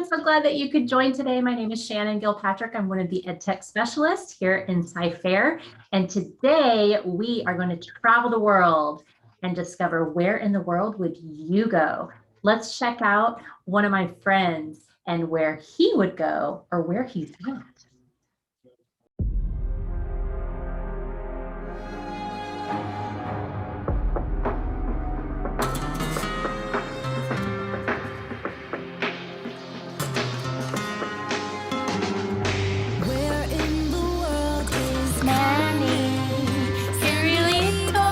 I'm so glad that you could join today. My name is Shannon Gilpatrick. I'm one of the EdTech specialists here in Sci-Fair. And today we are going to travel the world and discover where in the world would you go. Let's check out one of my friends and where he would go or where he's at. Where in the world is Manny? Cirilito.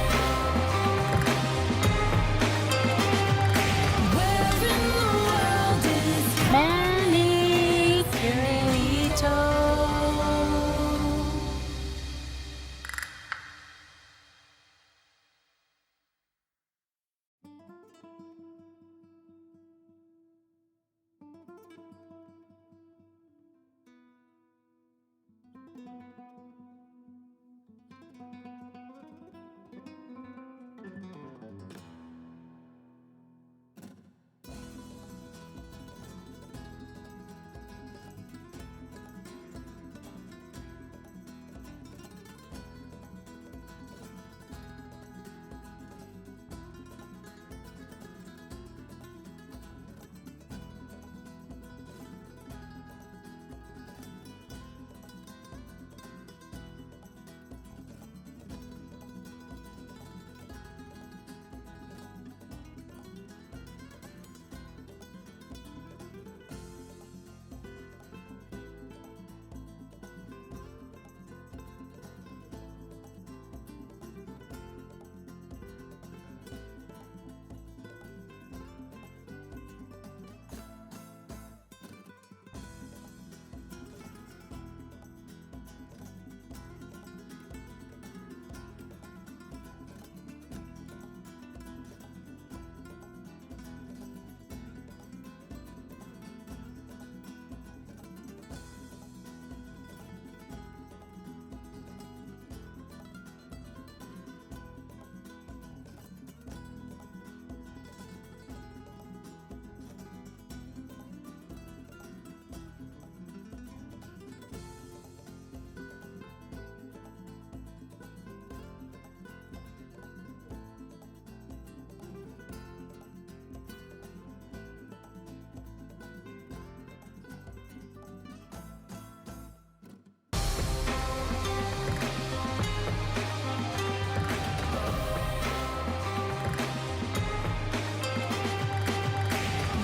Where in the world is Manny? Cirilito.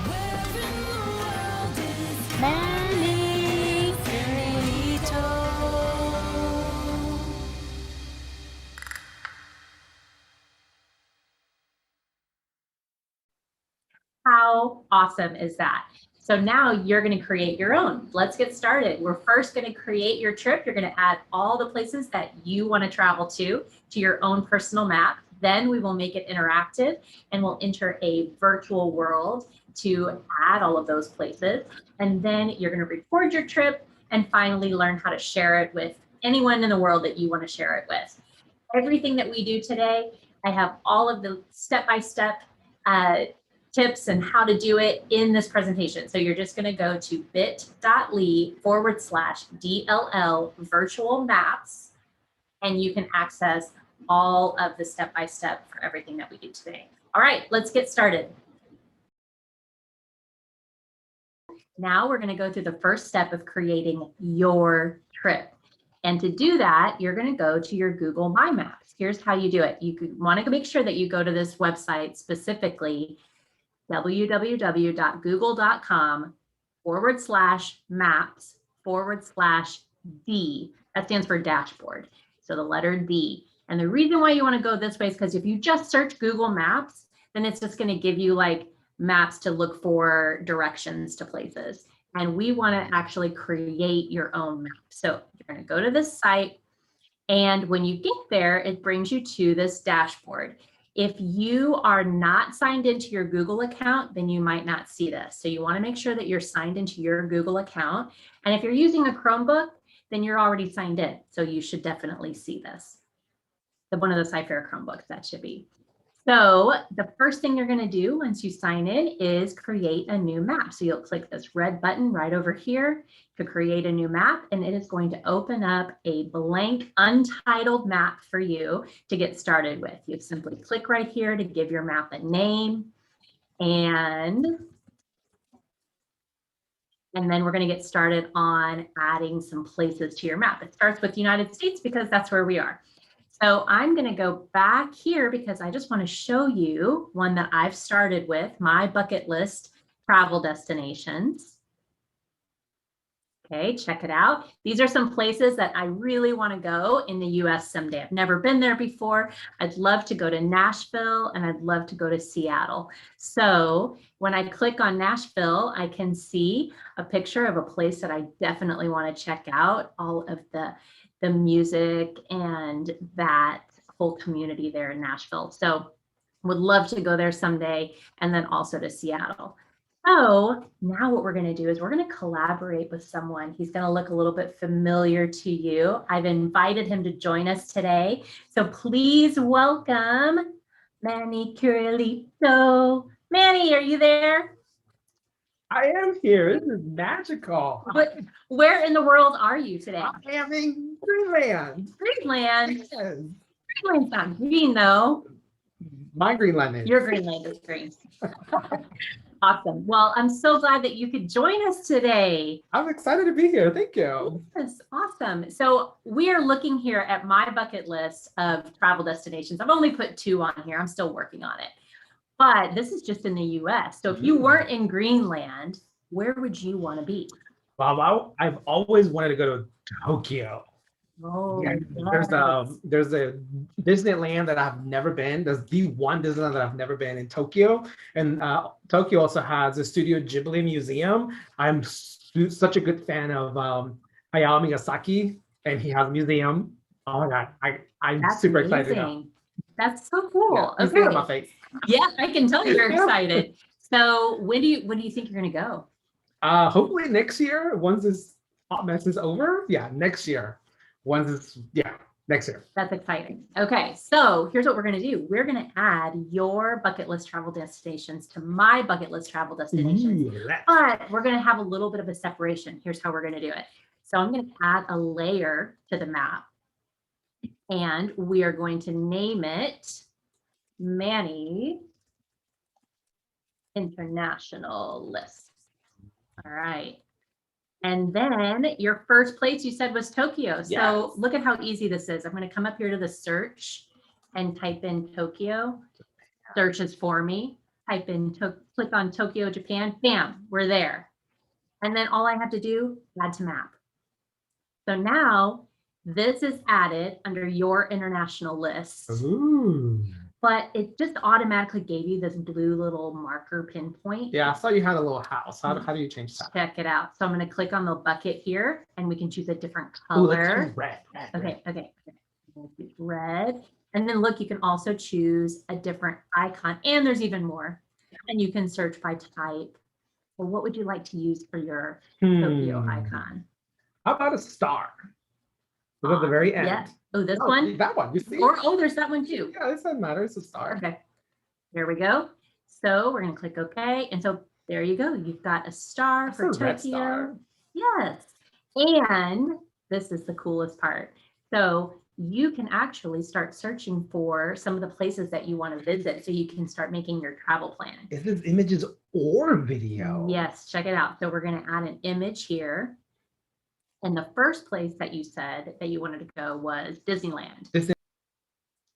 Where in the world is Manny? Cirilito. How awesome is that? So now you're going to create your own. Let's get started. We're first going to create your trip. You're going to add all the places that you want to travel to your own personal map. Then we will make it interactive and we'll enter a virtual world to add all of those places. And then you're going to record your trip and finally learn how to share it with anyone in the world that you want to share it with. Everything that we do today, I have all of the step-by-step tips and how to do it in this presentation. So you're just going to go to bit.ly/DLL virtual maps, and you can access all of the step-by-step for everything that we do today. All right, let's get started. Now we're going to go through the first step of creating your trip. And to do that, you're going to go to your Google My Maps. Here's how you do it. You want to make sure that you go to this website specifically, www.google.com/maps/D. That stands for dashboard. So the letter D. And the reason why you want to go this way is because if you just search Google Maps, then it's just going to give you like maps to look for directions to places. And we want to actually create your own map. So you're going to go to this site. And when you get there, it brings you to this dashboard. If you are not signed into your Google account, then you might not see this. So you want to make sure that you're signed into your Google account. And if you're using a Chromebook, then you're already signed in. So you should definitely see this. One of the Cyfair Chromebooks, that should be. So the first thing you're going to do once you sign in is create a new map. So you'll click this red button right over here to create a new map, and it is going to open up a blank untitled map for you to get started with. You simply click right here to give your map a name, and then we're going to get started on adding some places to your map. It starts with the United States because that's where we are. So I'm going to go back here because I just want to show you one that I've started with, my bucket list travel destinations. Okay, check it out. These are some places that I really want to go in the US someday. I've never been there before. I'd love to go to Nashville and I'd love to go to Seattle. So when I click on Nashville, I can see a picture of a place that I definitely want to check out, all of the music and that whole community there in Nashville. So would love to go there someday, and then also to Seattle. So now what we're going to do is we're going to collaborate with someone. He's going to look a little bit familiar to you. I've invited him to join us today. So please welcome Manny Curlito. Manny, are you there? I am here. This is magical. Where in the world are you today? I am in Greenland. Greenland. Yes. Greenland's not green though. My Greenland is. Your Greenland is green. Awesome. Well, I'm so glad that you could join us today. I'm excited to be here. Thank you. Yes, awesome. So we are looking here at my bucket list of travel destinations. I've only put 2 on here. I'm still working on it. But this is just in the US. So if you weren't in Greenland, where would you want to be? Well, I've always wanted to go to Tokyo. Oh, Yeah, there's a Disneyland that I've never been. There's the one Disneyland that I've never been in Tokyo, and Tokyo also has a Studio Ghibli museum. I'm such a good fan of Hayao Miyazaki, and he has a museum. Oh my God, I'm that's super amazing. excited now. That's so cool. Yeah, okay. On my face. Yeah, I can tell you're excited. So when do you think you're going to go? Hopefully next year, once this hot mess is over. Yeah, next year. Next year. That's exciting. Okay, so here's what we're going to do. We're going to add your bucket list travel destinations to my bucket list travel destinations. But we're going to have a little bit of a separation. Here's how we're going to do it. So I'm going to add a layer to the map, and we are going to name it Manny International List. All right. And then your first place you said was Tokyo. So yes. Look at how easy this is. I'm going to come up here to the search and type in Tokyo. Searches for me. Type in, click on Tokyo, Japan. Bam, we're there. And then all I have to do, add to map. So now this is added under your international list. Ooh. But it just automatically gave you this blue little marker pinpoint. Yeah, I saw you had a little house. How do you change that? Check it out. So I'm going to click on the bucket here, and we can choose a different color. Ooh, red. Okay. Red. And then look, you can also choose a different icon, and there's even more. And you can search by type. Well, what would you like to use for your Tokyo icon? How about a star? Look at the very end. Yeah. Oh, this one? That one. You see? There's that one too. Yeah, it doesn't matter. It's a star. Okay. There we go. So we're going to click OK. And so there you go. You've got a star for Tokyo. Red star. Yes. And this is the coolest part. So you can actually start searching for some of the places that you want to visit, so you can start making your travel plan. Is this images or video? Yes, check it out. So we're going to add an image here. And the first place that you said that you wanted to go was Disneyland.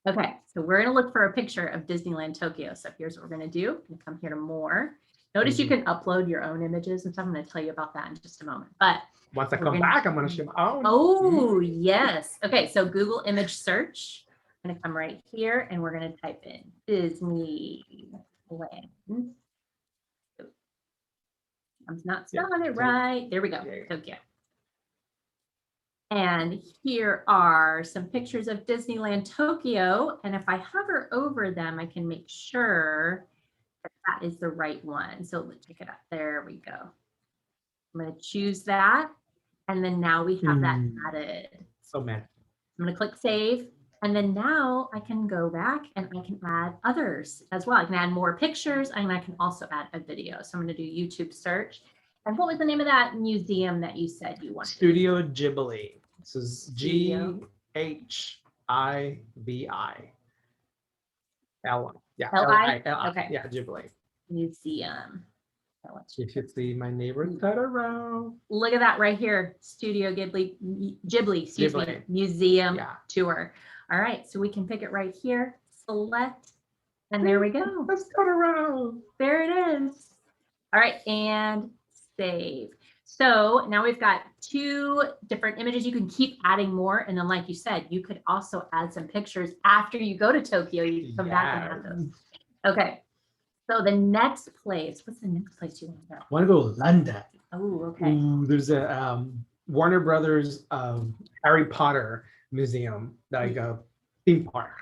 Okay, so we're going to look for a picture of Disneyland Tokyo. So here's what we're going to do. I'm going to come here to more. Notice you can upload your own images, and so I'm going to tell you about that in just a moment. But once I come back, I'm going to share my own. Oh, yes. Okay, so Google image search. I'm going to come right here, and we're going to type in Disneyland. I'm not spelling it right. There we go. Tokyo. And here are some pictures of Disneyland Tokyo. And if I hover over them, I can make sure that that is the right one. So let's check it out. There we go. I'm going to choose that. And then now we have that added. So mad. I'm going to click save. And then now I can go back and I can add others as well. I can add more pictures and I can also add a video. So I'm going to do YouTube search. And what was the name of that museum that you said you wanted? Studio Ghibli. This is Studio. Ghibi. L. Yeah. L-I? L-I. Okay. Yeah, Ghibli. Museum. You should see my neighbors that are around. Look at that right here. Studio Ghibli, excuse me, Ghibli. museum Yeah. tour. All right, so we can pick it right here, select, and there we go. Let's go around. There it is. All right, and save. So now we've got 2 different images. You can keep adding more. And then like you said, you could also add some pictures after you go to Tokyo. You can come back and add those. Okay. So the next place, what's the next place you want to go? I want to go to London. Oh, okay. Ooh, there's a Warner Brothers Harry Potter museum that I go theme park.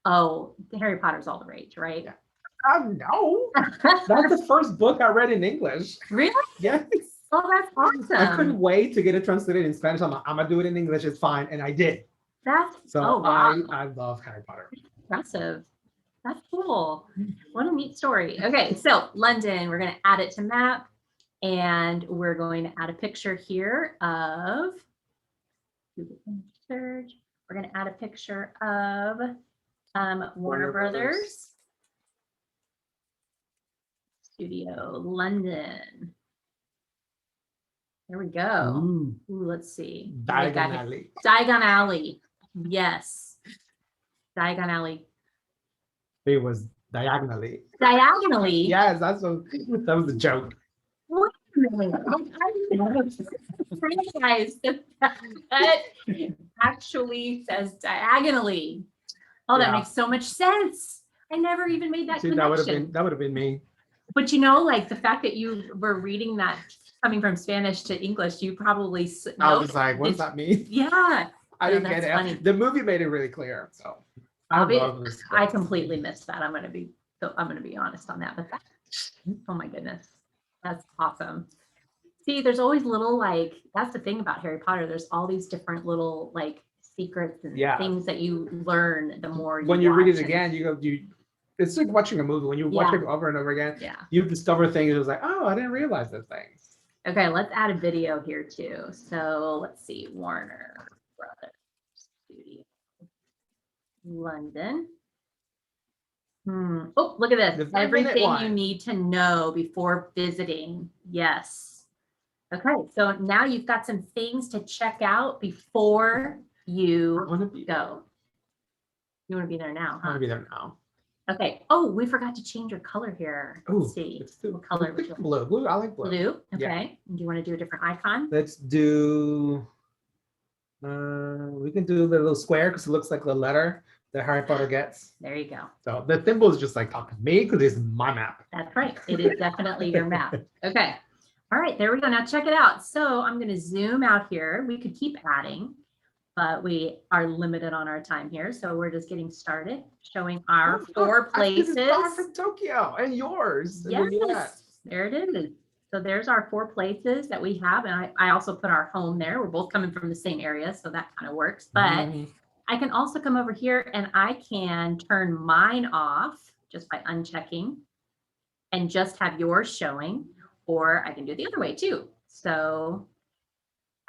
Oh, Harry Potter's all the rage, right? Yeah. No, that's the first book I read in English. Really? Yes. Oh, that's awesome. I couldn't wait to get it translated in Spanish. I'm gonna do it in English. It's fine, and I did. That's So oh, wow. I love Harry Potter. Impressive. That's cool. What a neat story. Okay, so London, we're going to add it to map, and we're going to add a picture here of Google Image Search. We're going to add a picture of Warner Brothers Studio London. There we go. Ooh, let's see. Diagon Alley. Diagon Alley. Yes. Diagon Alley. It was diagonally. Diagonally? Yes, that was a joke. Wait a minute. Franchise that actually says diagonally. Oh, that makes so much sense. I never even made that connection. That would have been me. But you know, like the fact that you were reading that coming from Spanish to English, you probably I was like, what does that mean? Yeah. I didn't get it. Funny. The movie made it really clear. So I completely missed that. I'm gonna be honest on that. But oh my goodness, that's awesome. See, there's always little that's the thing about Harry Potter. There's all these different little secrets and things that you learn the more when you read it again. It's like watching a movie. When you watch it over and over again, you discover things. It was like, oh, I didn't realize those things. Okay, let's add a video here too. So let's see, Warner Brothers Studio. London. Oh, look at this. Everything you need to know before visiting. Yes. Okay, so now you've got some things to check out before you go. You want to be there now, huh? I want to be there now. Okay. Oh, we forgot to change your color here. Let's see. What color would you like? Blue. Blue. I like blue. Blue. Okay. Do you want to do a different icon? Let's do. We can do the little square because it looks like the letter that Harry Potter gets. There you go. So the symbol is just like talking to me because it's my map. That's right. It is definitely your map. Okay. All right. There we go. Now check it out. So I'm going to zoom out here. We could keep adding, but we are limited on our time here. So we're just getting started, showing our 4 places. From Tokyo and yours. Yes. There it is. So there's our 4 places that we have. And I also put our home there. We're both coming from the same area. So that kind of works. But I can also come over here and I can turn mine off just by unchecking and just have yours showing, or I can do it the other way too. So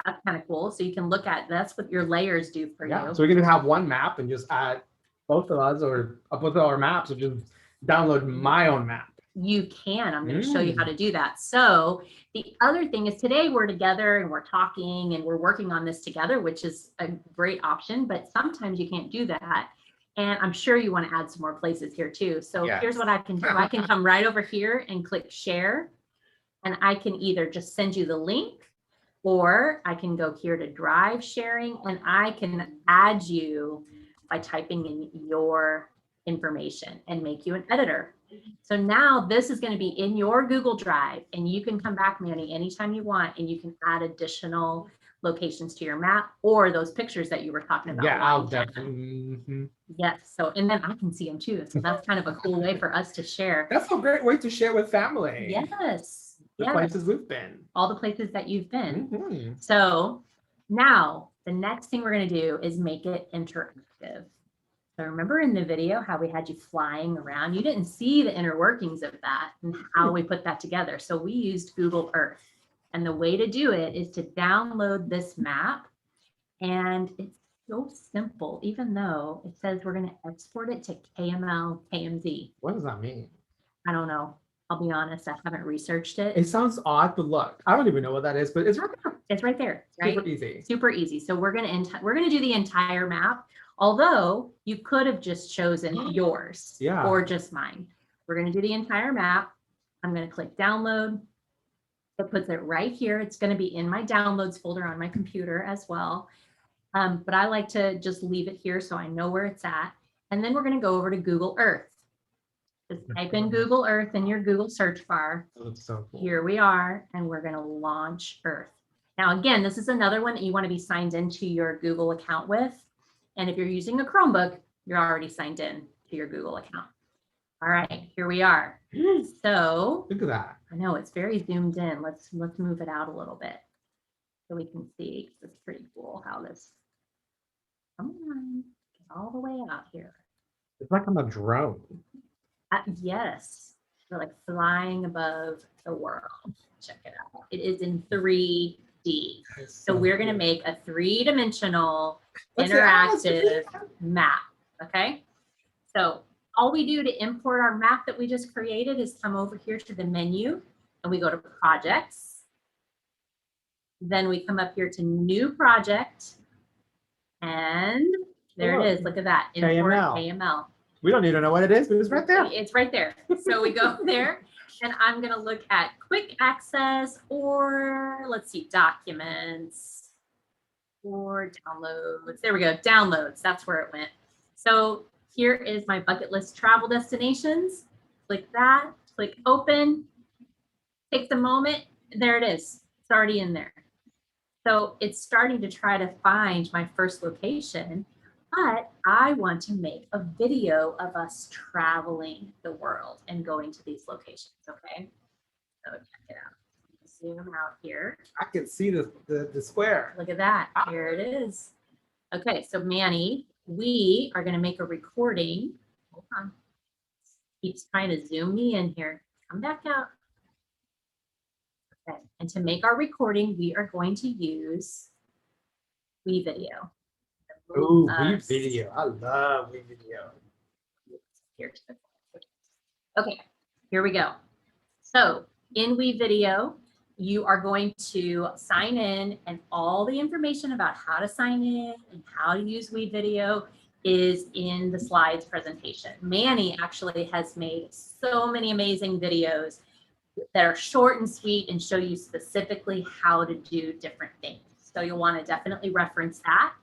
that's kind of cool. So you can look at, that's what your layers do for you. So we're going to have one map and just add both of us or both of our maps, or just download my own map. You can. I'm going to show you how to do that. So the other thing is today we're together and we're talking and we're working on this together, which is a great option, but sometimes you can't do that. And I'm sure you want to add some more places here too. So here's what I can do. I can come right over here and click share, and I can either just send you the link, or I can go here to drive sharing and I can add you by typing in your information and make you an editor. So now this is going to be in your Google Drive, and you can come back, Manny, anytime you want, and you can add additional locations to your map or those pictures that you were talking about. Yeah, I'll lying down. definitely. Yes. So, and then I can see them too. So that's kind of a cool way for us to share. That's a great way to share with family. Yes. The Yes. places we've been. All the places that you've been. Mhm. So now the next thing we're going to do is make it interactive. So remember in the video how we had you flying around? You didn't see the inner workings of that and how we put that together. So we used Google Earth. And the way to do it is to download this map. And it's so simple, even though it says we're going to export it to KML, KMZ. What does that mean? I don't know. I'll be honest, I haven't researched it. It sounds odd, but look, I don't even know what that is, but it's right there. It's right there, right? Super easy. Super easy. So we're gonna do the entire map. Although you could have just chosen yours, Yeah. or just mine. We're gonna do the entire map. I'm gonna click download. It puts it right here. It's gonna be in my downloads folder on my computer as well. But I like to just leave it here so I know where it's at. And then we're gonna go over to Google Earth. Just type in Google Earth in your Google search bar. That looks so cool. Here we are, and we're going to launch Earth. Now, again, this is another one that you want to be signed into your Google account with. And if you're using a Chromebook, you're already signed in to your Google account. All right, here we are. So Look at that. I know it's very zoomed in. Let's move it out a little bit so we can see. It's pretty cool how this. Come on, get all the way out here. It's like I'm a drone. Yes, we're like flying above the world. Check it out. It is in 3D. So we're going to make a 3-dimensional interactive map. Okay. So all we do to import our map that we just created is come over here to the menu and we go to projects. Then we come up here to new project. And there it is. Look at that. Import KML. We don't need to know what it is, but it's right there. It's right there. So we go there and I'm going to look at quick access or let's see, documents or downloads. There we go. Downloads. That's where it went. So here is my bucket list travel destinations. Click that, click open, takes a moment. There it is. It's already in there. So it's starting to try to find my first location. But I want to make a video of us traveling the world and going to these locations, okay? So check it out. Zoom out here. I can see the square. Look at that. Here it is. Okay, so Manny, we are going to make a recording. Hold on. Keeps trying to zoom me in here. Come back out. Okay, and to make our recording, we are going to use WeVideo. Ooh, WeVideo. I love WeVideo. Okay, here we go. So in WeVideo, you are going to sign in and all the information about how to sign in and how to use WeVideo is in the slides presentation. Manny actually has made so many amazing videos that are short and sweet and show you specifically how to do different things. So you'll want to definitely reference that.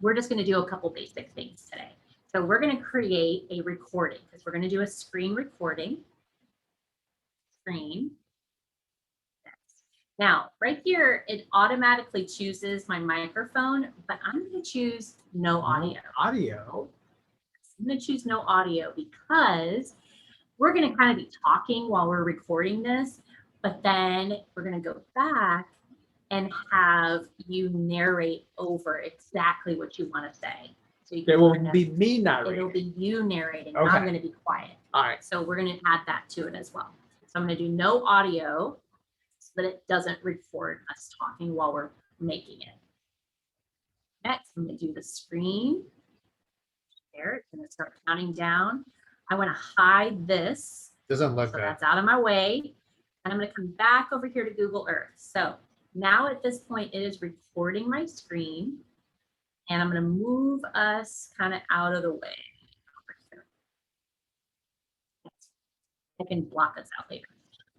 We're just going to do a couple basic things today. So we're going to create a recording because we're going to do a screen recording. Screen. Now, right here, it automatically chooses my microphone, but I'm going to choose no audio. Audio? I'm going to choose no audio because we're going to kind of be talking while we're recording this, but then we're going to go back and have you narrate over exactly what you want to say. So it will be me narrating. It'll be you narrating. Okay. I'm going to be quiet. All right. So we're going to add that to it as well. So I'm going to do no audio so that it doesn't record us talking while we're making it. Next, I'm going to do the screen. There, it's going to start counting down. I want to hide this. Doesn't look so good. That's out of my way. And I'm going to come back over here to Google Earth. So now at this point, it is recording my screen. And I'm going to move us kind of out of the way. I can block us out later.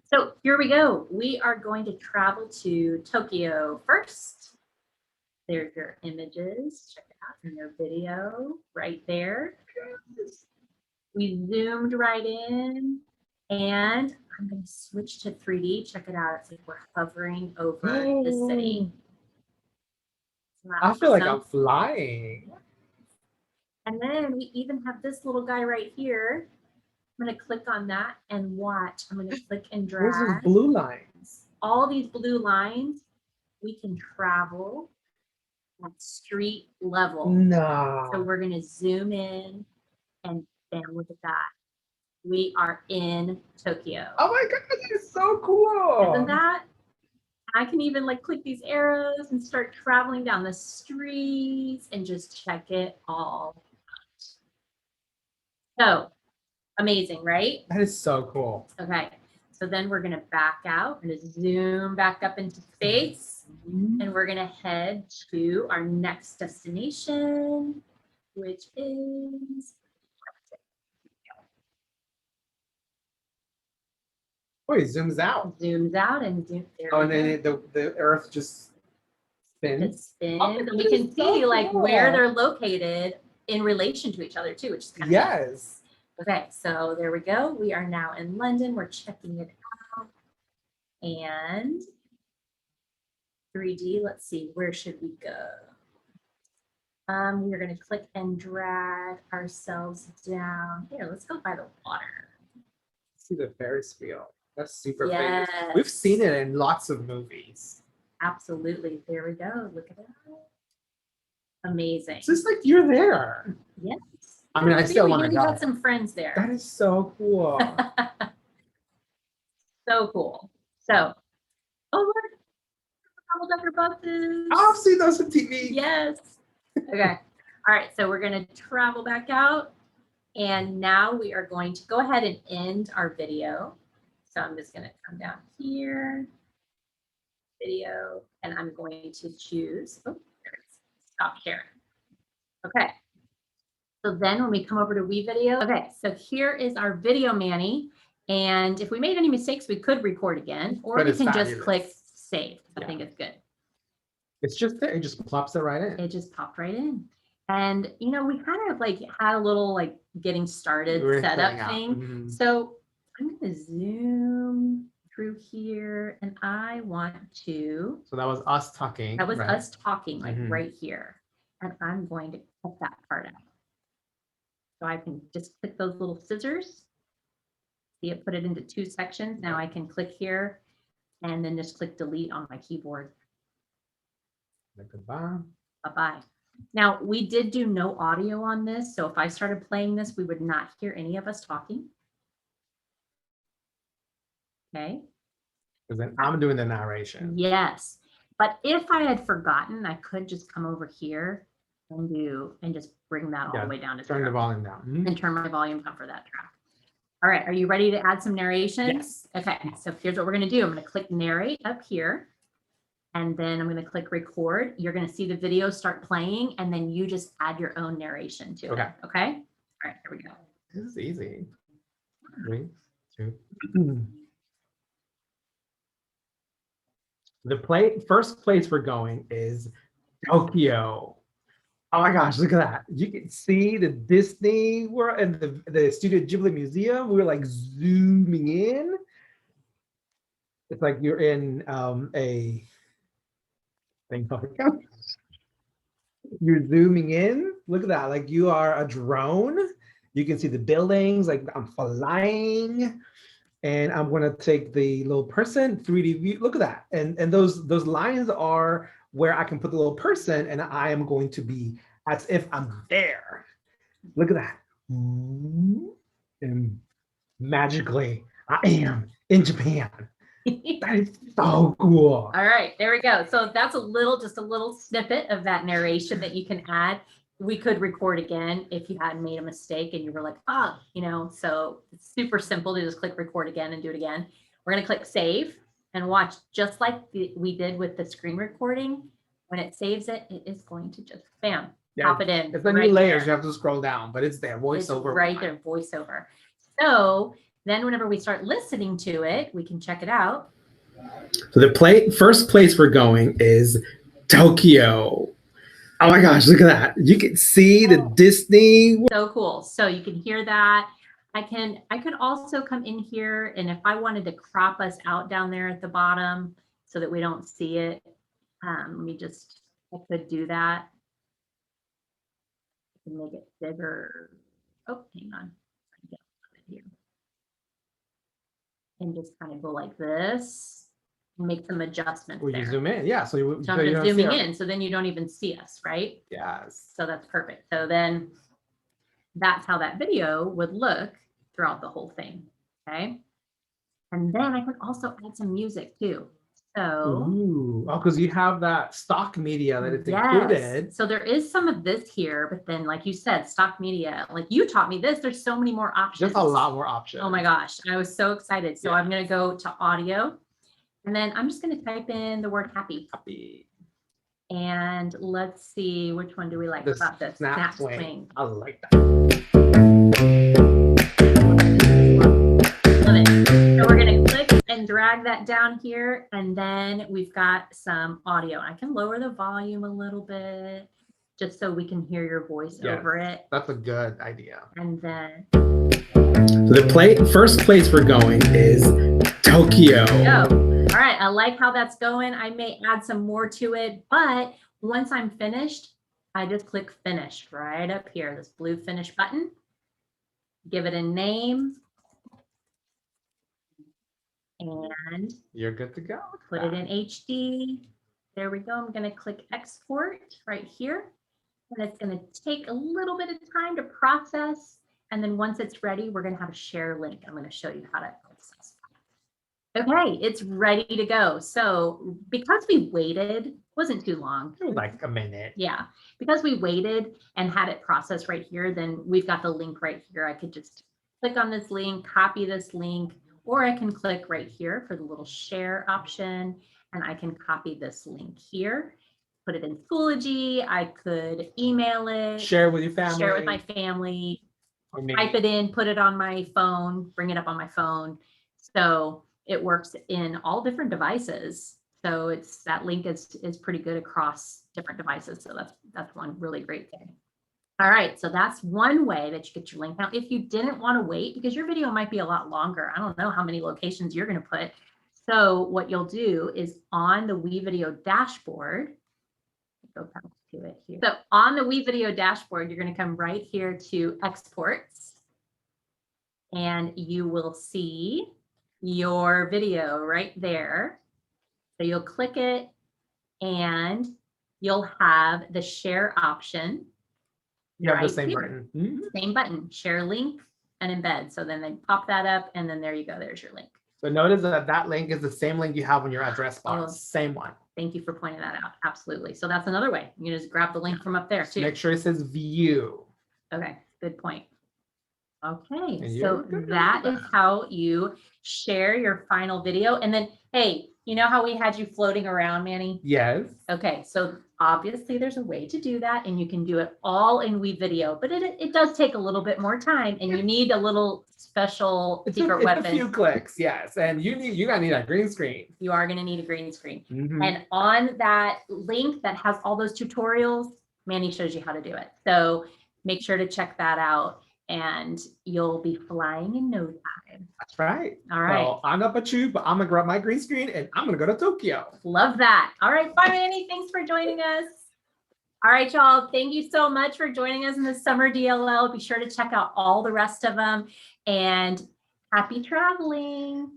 So here we go. We are going to travel to Tokyo first. There's your images. Check it out in your video right there. We zoomed right in and I'm going to switch to 3D. Check it out. It's like we're hovering over the city. Isn't that I feel like I'm awesome? flying. And then we even have this little guy right here. I'm going to click on that and watch. I'm going to click and Where's those drag. blue lines? All these blue lines, we can travel at street level. No. So we're going to zoom in and bam, look at that. We are in Tokyo. Oh my God, that is so cool. Isn't that? I can even like click these arrows and start traveling down the streets and just check it all out. So amazing, right? That is so cool. Okay, so then we're gonna back out and zoom back up into space, and we're gonna head to our next destination, which is. Oh, it zooms out. Zooms out and zoom. Oh, and then the Earth just spins. Spins, Oh, and we that can is so see like where cool. they're located in relation to each other too, which is kind of Yes. Okay, so there we go. We are now in London. We're checking it out. And 3D, let's see, where should we go? We're going to click and drag ourselves down. Here, let's go by the water. See the Ferris wheel. That's super Yes. famous. We've seen it in lots of movies. Absolutely. There we go. Look at that. Amazing. It's just like you're there. Yes. I mean, I still want to We go. got some friends there. That is so cool. So cool. So, oh, look, double-decker buses. I've seen those on TV. Yes. Okay. All right. So we're going to travel back out. And now we are going to go ahead and end our video. So I'm just going to come down here, video, and I'm going to choose, oh, there it is, stop sharing. Okay. So then when we come over to WeVideo, okay, so here is our video, Manny. And if we made any mistakes, we could record again, or But we it's can fabulous. just click save. I Yeah. think it's good. It's just there. It just plops it right in. It just popped right in. And, you know, we kind of like had a little like getting started We're setup setting up. thing. Mhm. So I'm going to zoom through here and I want to, So that was us talking. that was right? us talking like Mhm. right here. And I'm going to cut that part out. So I can just click those little scissors. See it put it into 2 sections. Now I can click here and then just click delete on my keyboard. Goodbye. Bye-bye. Now, we did do no audio on this, so if I started playing this, we would not hear any of us talking. Okay. Because then I'm doing the narration. Yes. But if I had forgotten, I could just come over here and just bring that all Yeah, the way down to Turn the 0 volume down. Mhm. and turn my volume down for that track. All right, are you ready to add some narrations? Yes. Okay, so here's what we're going to do. I'm going to click narrate up here. And then I'm going to click record. You're going to see the video start playing, and then you just add your own narration to Okay. it. Okay. All right, here we go. This is easy. 3, 2. The first place we're going is Tokyo. Oh my gosh, look at that. You can see the Disney World and the Studio Ghibli Museum. We're like zooming in. It's like you're in a thing. You're zooming in. Look at that. Like you are a drone. You can see the buildings. Like I'm flying. And I'm going to take the little person 3D view. Look at that. And those lines are where I can put the little person, and I am going to be as if I'm there. Look at that. And magically, I am in Japan. That is so cool. All right, there we go. So that's just a little snippet of that narration that you can add. We could record again if you hadn't made a mistake and you were like, so it's super simple to just click record again and do it again. We're going to click save and watch, just like we did with the screen recording. When it saves it, it is going to just bam, pop it in. It's the right new layers. there. You have to scroll down, but it's there. Voiceover. It's right there, voiceover. So then whenever we start listening to it, we can check it out. So the first place we're going is Tokyo. Oh my gosh, look at that. You can see the Disney. So cool. So you can hear that. I could also come in here, and if I wanted to crop us out down there at the bottom so that we don't see it, let me just I could do that. I can make it bigger. Oh, hang on. Here. And just kind of go like this. Make some adjustments Will you there. zoom in? Yeah. So you So I'm you just don't see zooming our- in, so then you don't even see us, right? Yes. So that's perfect. So then that's how that video would look throughout the whole thing. Okay. And then I could also add some music too. So Ooh. Oh, because you have that stock media that it's included. yes. So there is some of this here, but then like you said, stock media, like you taught me this, there's so many more options. Just a lot more options. Oh my gosh. I was so excited. So Yeah. I'm going to go to audio and then I'm just going to type in the word happy. Happy. And let's see, which one do we like about this? Snap swing. I like that. Love it. So we're going to click and drag that down here. And then we've got some audio. I can lower the volume a little bit just so we can hear your voice over it. That's a good idea. And then So the first place we're going is Tokyo. go. All right, I like how that's going. I may add some more to it, but once I'm finished, I just click finish right up here, this blue finish button. Give it a name. And you're good to go. Put it in HD. There we go. I'm going to click export right here. And it's going to take a little bit of time to process. And then once it's ready, we're going to have a share link. I'm going to show you how to process. Okay, it's ready to go. So because we waited, wasn't too long. Like a minute. Yeah, because we waited and had it processed right here, then we've got the link right here. I could just click on this link, copy this link, or I can click right here for the little share option, and I can copy this link here, put it in Schoology. I could email it, share with your family, share it with my family, type it in, put it on my phone, bring it up on my phone. So it works in all different devices. So it's that link is pretty good across different devices. So that's one really great thing. All right, so that's one way that you get your link. Now, if you didn't want to wait, because your video might be a lot longer, I don't know how many locations you're going to put. So what you'll do is on the WeVideo dashboard, go back to it here. So on the WeVideo dashboard, you're going to come right here to exports, and you will see your video right there. So you'll click it and you'll have the share option. You have right the same here. button. Same button, share link and embed. So then they pop that up and then there you go, there's your link. So notice that that link is the same link you have on your address bar. Oh. Same one. Thank you for pointing that out. Absolutely. So that's another way. You can just grab the link from up there too. Make sure it says view. Okay, good point. Okay, And so you're good that with is that. how you share your final video. And then, hey, you know how we had you floating around, Manny? Yes. Okay, so obviously there's a way to do that and you can do it all in WeVideo, but it does take a little bit more time and you need a little special secret weapon. A few clicks, yes. And you're gonna need a green screen. You are gonna need a green screen. Mhm. And on that link that has all those tutorials, Manny shows you how to do it. So make sure to check that out and you'll be flying in no time. That's right. All right. So I'm up at you, but I'm gonna grab my green screen and I'm gonna go to Tokyo. Love that. All right, bye, Manny. Thanks for joining us. All right, y'all. Thank you so much for joining us in the summer DLL. Be sure to check out all the rest of them and happy traveling.